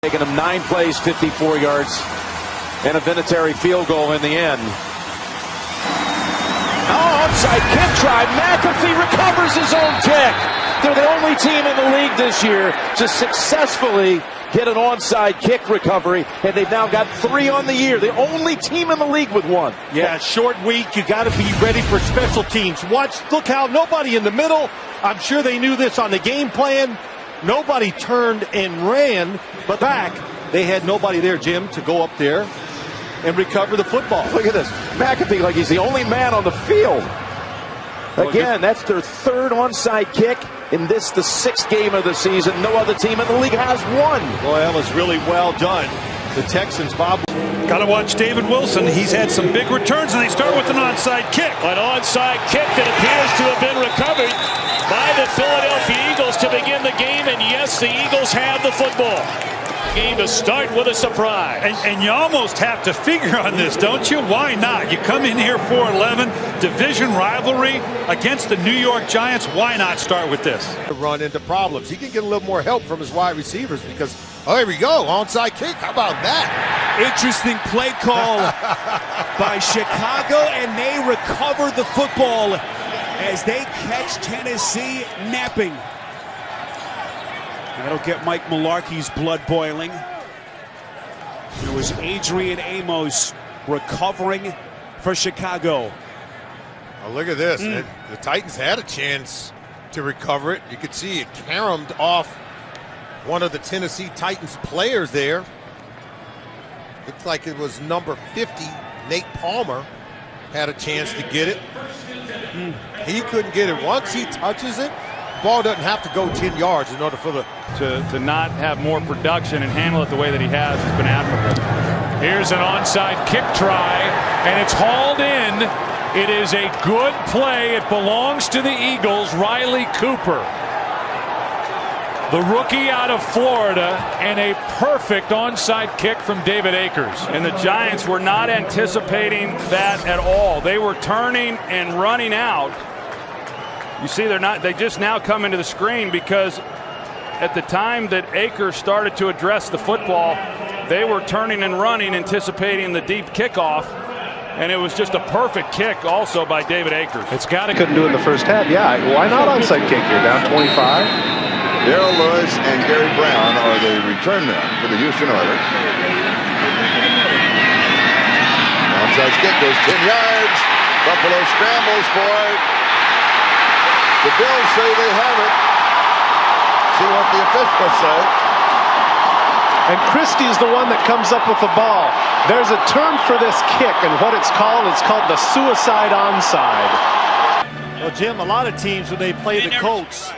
Taking him 9 plays, 54 yards, and a Vinatieri field goal in the end. Oh, onside kick try. McAfee recovers his own kick. They're the only team in the league this year to successfully get an onside kick recovery, and they've now got 3 on the year. The only team in the league with 1. Yeah, short week. You got to be ready for special teams. Look how nobody in the middle. I'm sure they knew this on the game plan. Nobody turned and ran, but back. They had nobody there, Jim, to go up there and recover the football. Look at this. McAfee like he's the only man on the field. Again, that's their 3rd onside kick. In this, the 6th game of the season. No other team in the league has 1. Boy, that was really well done. The Texans, Bob. Got to watch David Wilson. He's had some big returns, and they start with an onside kick. An onside kick that appears to have been recovered by the Philadelphia Eagles to begin the game. And yes, the Eagles have the football. Game to start with a surprise. And you almost have to figure on this, don't you? Why not? You come in here 4-11, division rivalry against the New York Giants. Why not start with this? Run into problems. He can get a little more help from his wide receivers because, oh, here we go, onside kick. How about that? Interesting play call by Chicago, and they recover the football as they catch Tennessee napping. That'll get Mike Mularkey's blood boiling. It was Adrian Amos recovering for Chicago. Oh, look at this. The Titans had a chance to recover it. You could see it caromed off one of the Tennessee Titans players there. Looks like it was number 50, Nate Palmer, had a chance to get it. He couldn't get it. Once he touches it, the ball doesn't have to go 10 yards in order for the... To not have more production and handle it the way that he has been admirable. Here's an onside kick try, and it's hauled in. It is a good play. It belongs to the Eagles. Riley Cooper, the rookie out of Florida, and a perfect onside kick from David Akers. And the Giants were not anticipating that at all. They were turning and running out. You see, they just now come into the screen because at the time that Akers started to address the football, they were turning and running, anticipating the deep kickoff, and it was just a perfect kick also by David Akers. Couldn't do it in the first half. Yeah, why not onside kick here? Down 25. Darrell Lewis and Gary Brown are the return men for the Houston Oilers. Onside kick goes 10 yards. Buffalo scrambles for it. The Bills say they have it. See what the officials say. And Christie's the one that comes up with the ball. There's a term for this kick, and what it's called the suicide onside. Well, Jim, a lot of teams, when they play the Colts,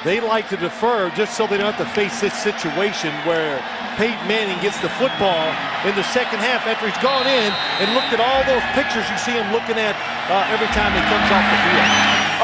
they like to defer just so they don't have to face this situation where Peyton Manning gets the football in the second half after he's gone in and looked at all those pictures you see him looking at every time he comes off the field.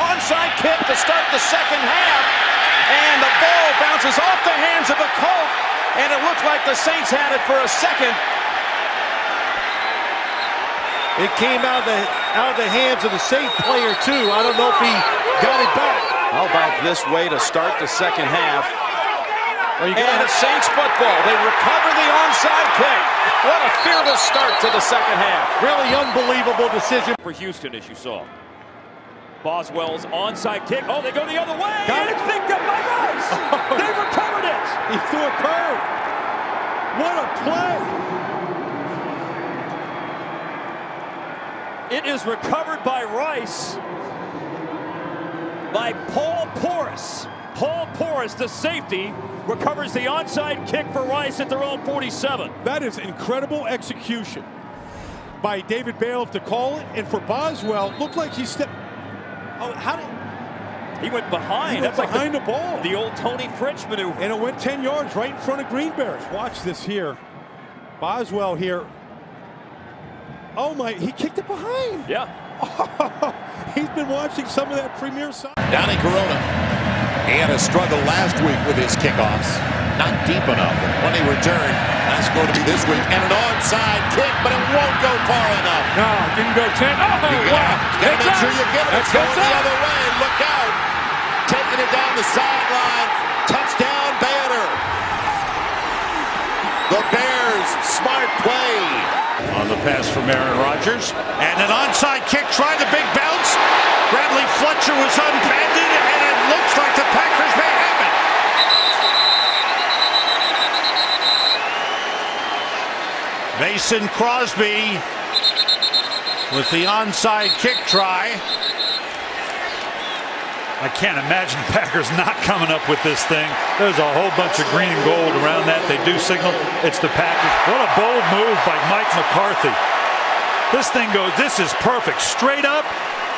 Onside kick to start the second half, and the ball bounces off the hands of the Colt, and it looked like the Saints had it for a second. It came out of the hands of the Saint player too. I don't know if he got it back. How about this way to start the second half? And it's Saints football. They recover the onside kick. What a fearless start to the second half. Really unbelievable decision For Houston, as you saw. Boswell's onside kick. Oh, they go the other way. Got it. It's picked up by Rice. They recovered it. He threw a curve. What a play. It is recovered by Rice. By Paul Porras. Paul Porras, the safety, recovers the onside kick for Rice at their own 47. That is incredible execution by David Bailiff to call it, and for Boswell, looked like he stepped. Oh, how did he went behind? That's behind the ball. The old Tony French maneuver. And it went 10 yards right in front of Green Bears. Watch this here. Boswell here. Oh my, he kicked it behind. Yeah. He's been watching some of that premier side. Donnie Corona. He had a struggle last week with his kickoffs. Not deep enough. When he returned, that's going to be this week. And an onside kick, but it won't go far enough. No, didn't go 10. Oh, wow. Gotta make sure you get it. It's going the other way. Look out. Taking it down the sideline. Touchdown, Banner. The Bears, smart play. On the pass from Aaron Rodgers. And an onside kick, trying the big bounce. Bradley Fletcher was unbended, and it looks like the Packers may have it. Mason Crosby with the onside kick try. I can't imagine Packers not coming up with this thing. There's a whole bunch of green and gold around that. They do signal it's the Packers. What a bold move by Mike McCarthy. This thing goes, this is perfect. Straight up,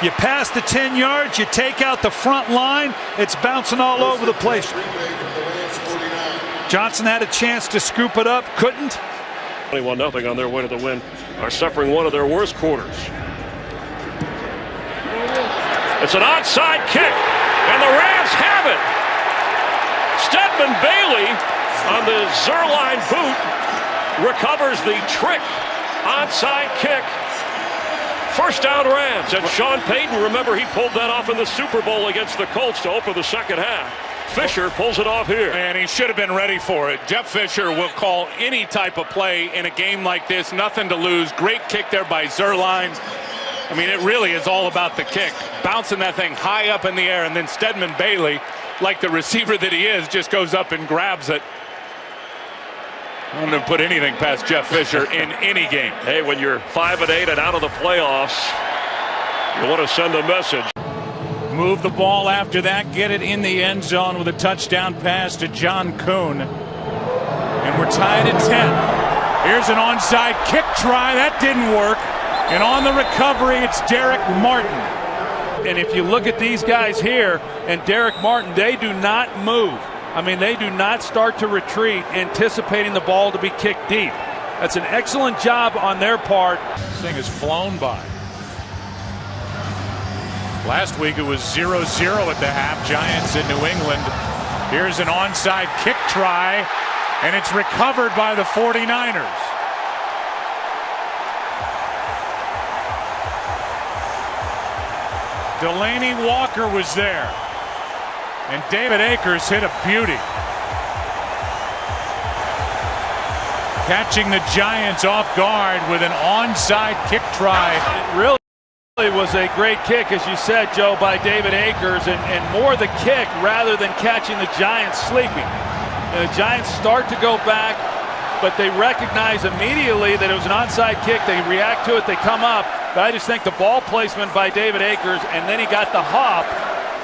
you pass the 10 yards, you take out the front line, it's bouncing all over the place. Johnson had a chance to scoop it up, couldn't. 21-0 on their way to the win. Are suffering one of their worst quarters. It's an onside kick, and the Rams have it. Stedman Bailey on the Zerline boot recovers the trick onside kick. First down Rams. And Sean Payton, remember, he pulled that off in the Super Bowl against the Colts to open the second half. Fisher pulls it off here. And he should have been ready for it. Jeff Fisher will call any type of play in a game like this. Nothing to lose. Great kick there by Zerline. I mean, it really is all about the kick. Bouncing that thing high up in the air, and then Stedman Bailey, like the receiver that he is, just goes up and grabs it. I wouldn't have put anything past Jeff Fisher in any game. Hey, when you're 5-8 and out of the playoffs, you want to send a message. Move the ball after that, get it in the end zone with a touchdown pass to John Kuhn. And we're tied at 10. Here's an onside kick try. That didn't work. And on the recovery, it's Derek Martin. And if you look at these guys here and Derek Martin, they do not move. I mean, they do not start to retreat, anticipating the ball to be kicked deep. That's an excellent job on their part. This thing is flown by. Last week it was 0-0 at the half, Giants in New England. Here's an onside kick try, and it's recovered by the 49ers. Delaney Walker was there, and David Akers hit a beauty. Catching the Giants off guard with an onside kick try. It really was a great kick, as you said, Joe, by David Akers, and more the kick rather than catching the Giants sleeping. And the Giants start to go back, but they recognize immediately that it was an onside kick. They react to it, they come up. But I just think the ball placement by David Akers, and then he got the hop.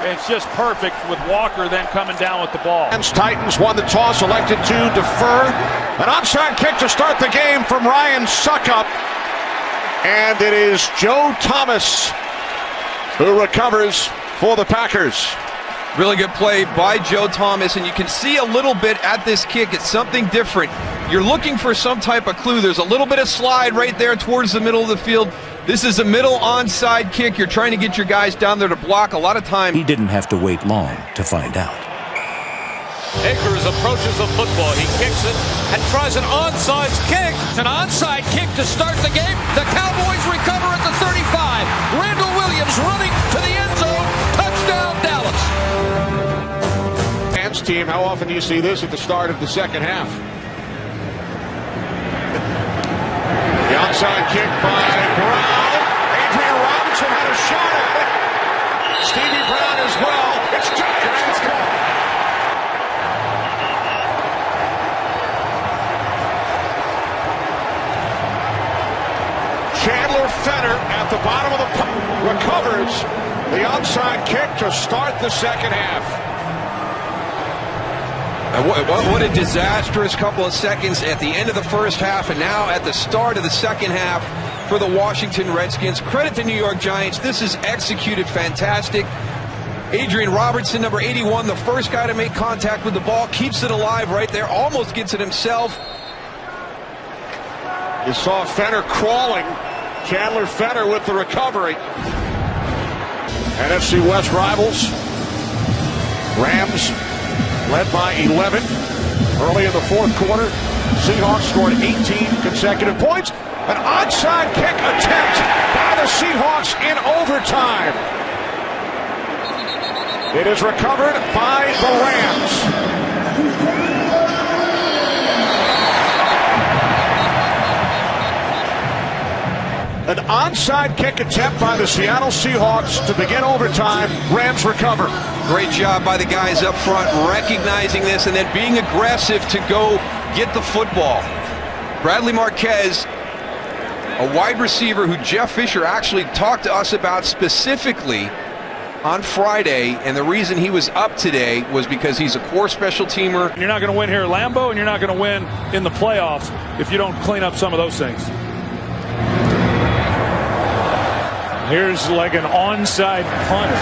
It's just perfect with Walker then coming down with the ball. Titans won the toss, elected to defer. An onside kick to start the game from Ryan Suckup. And it is Joe Thomas who recovers for the Packers. Really good play by Joe Thomas, and you can see a little bit at this kick. It's something different. You're looking for some type of clue. There's a little bit of slide right there towards the middle of the field. This is a middle onside kick. You're trying to get your guys down there to block. A lot of time. He didn't have to wait long to find out. Akers approaches the football. He kicks it and tries an onside kick. It's an onside kick to start the game. The Cowboys recover at the 35. Randall Williams running to the end zone. Touchdown, Dallas. Fans team, how often do you see this at the start of the second half? The onside kick by Brown. Adrian Robinson had a shot at it. Stevie Brown as well. It's Giants ball. Chandler Fenner at the bottom of the recovers the onside kick to start the second half. What a disastrous couple of seconds at the end of the first half, and now at the start of the second half for the Washington Redskins. Credit to New York Giants. This is executed fantastic. Adrian Robertson, number 81, the first guy to make contact with the ball, keeps it alive right there, almost gets it himself. You saw Fenner crawling. Chandler Fenner with the recovery. NFC West rivals. Rams led by 11 early in the fourth quarter. Seahawks scored 18 consecutive points. An onside kick attempt by the Seahawks in overtime. It is recovered by the Rams. An onside kick attempt by the Seattle Seahawks to begin overtime. Rams recover. Great job by the guys up front recognizing this and then being aggressive to go get the football. Bradley Marquez, a wide receiver who Jeff Fisher actually talked to us about specifically on Friday, and the reason he was up today was because he's a core special teamer. You're not going to win here at Lambeau, and you're not going to win in the playoffs if you don't clean up some of those things. Here's like an onside punt.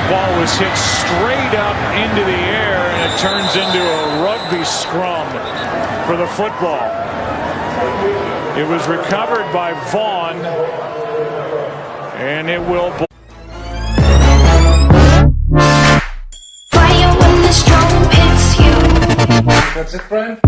Ball was hit straight up into the air, and it turns into a rugby scrum for the football. It was recovered by Vaughn, and it will. Fire when the storm hits you. That's it, Brian?